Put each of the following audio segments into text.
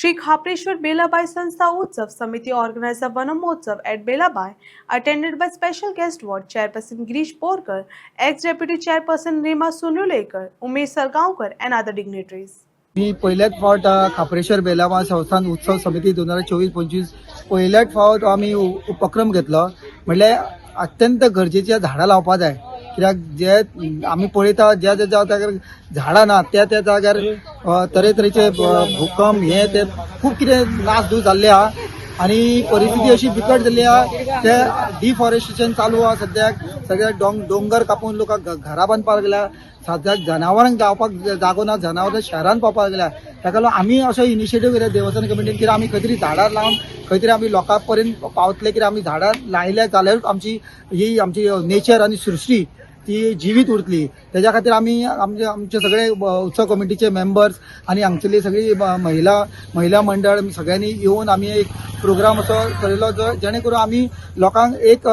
Shri Khapreshwar Belabai Sanstha Utsav Samiti organized a Vanamotsav at Belabai, attended by special guest ward chairperson Girish Porkar, ex-deputy chairperson Rima Sunulekar, Umesh Sargaonkar and other dignitaries. मी पहिल्याच फावट खापरेश्वर बेलाबाई संस्थान उत्सव समिती 2024-25 पहिल्याच फावट आम्ही उपक्रम घेतलो. म्हणल्यार अत्यंत गरजेच्या झाडां लावपा जाय. कित्याक जे आमी पळयता ज्या ज्या जाग्यार झाडां ना त्या त्या जाग्यार तरेतरेचे भूकंप हे ते खूब कितें नासधूस जाल्ले आहा आनी परिस्थिती अशी बिकट जाल्ली आहा. ते डिफॉरेस्टेशन चालू आहा सद्याक डोंगर कापून लोकांक घरां बांदपाक लागल्या. सद्याक जनावरांक जावपाक जागो ना, जनावरां शहरान पावपाक लागल्या. ताका लागून आमी असो इनिशिएटीव घेतला देवस्थान कमिटीन की आमी खंय तरी झाडां लावन खंय तरी आमी लोकां पर्यंत पावतले की आमी झाडां लायल्या जाल्यारूच आमची नेचर आनी सृश्टी ती जिवीत उरतली. त्याच्या खातीर आमी आमचे सगळे उत्सव कमिटीचे मेंबर्स आनी हांगसरली सगळी महिला मंडळ सगळ्यांनी येवन आमी एक प्रोग्राम असो केलेलो जेणे करून आमी लोकांक एक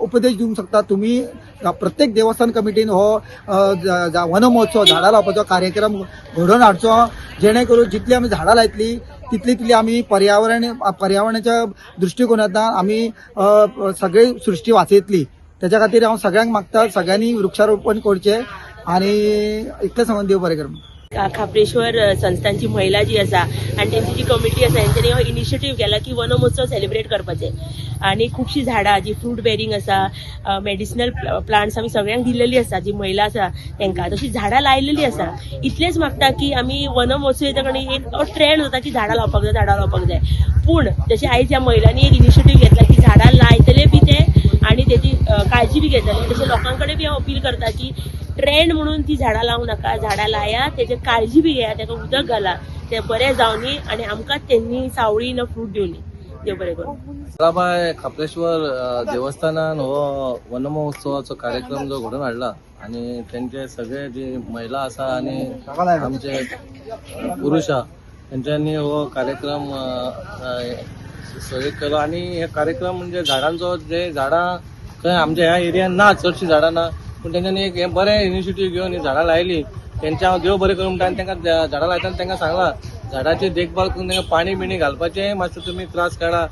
उपदेश दिवंक शकता. तुम्ही प्रत्येक देवस्थान कमिटीन हो वन महोत्सव झाडां लावपाचो कार्यक्रम घडोवन हाडचो. जेणे करून जितली आमी झाडां लायतली तितली आमी पर्यावरणाच्या दृश्टिकोनांतल्यान आमी सगळी सृश्टी वाचयतली. त्याच्या खातीर हांव सगळ्यांक मागता सगळ्यांनी वृक्षारोपण करचें आनी इतलें सांगून देव बरें कर. खापरेश्वर संस्थांची महिला जी आसा आणि त्यांची जी कमिटी आसा तेंच्यांनी हो इनिशिएटीव केला की वन महोत्सव सेलिब्रेट करपाचे आणि खूबशी झाडां जी फ्रूट बेरिंग आसा मेडिसिनल प्लांट्स आमी सगळ्यांक दिलेली आसा जी महिला आसा तांकां तशी झाडां लायलेली आसा. इतलेंच मागता की आमी वन महोत्सव येता कडेन एक ट्रेंड जाता की झाडां लावपाक जाय. पूण जशें आयज ह्या महिलांनी एक इनिशिएटीव घेतला की झाडां लायतले बी ते आणि त्याची काळजी बी घेतली. तशें लोकांकडे बी हांव अपील करता की ट्रेंड म्हणून ती झाडां लावू नाका, झाडां लाया, त्याची काळजी बी घेया, ताका उदक घाला, ते बरें जावनी आणि आमकां त्यांनी सावळी न फ्रूट दिवनी. देव बरें करूं. बेलाबाई खापरेश्वर देवस्थानान हो वन महोत्सवाचो कार्यक्रम जो घडोवन हाडला आणि त्यांचे सगळे जी महिला आसा आणि आमचे पुरुष आहा त्यांच्यांनी हो कार्यक्रम केलो आणि हे कार्यक्रम म्हणजे झाडांचो जे झाडां खंय आमच्या ह्या एरियान ना चडशी झाडां ना पूण तेंच्यांनी एक हे बरें इनिशिएटीव घेवन ही झाडां लायली. तेंच्या हांव देव बरें करूं म्हणटा आनी तांकां झाडां लायतना तांकां सांगलां झाडाची देखभाल करून तांकां पाणी बिणी घालपाचें मातसो तुमी त्रास काडा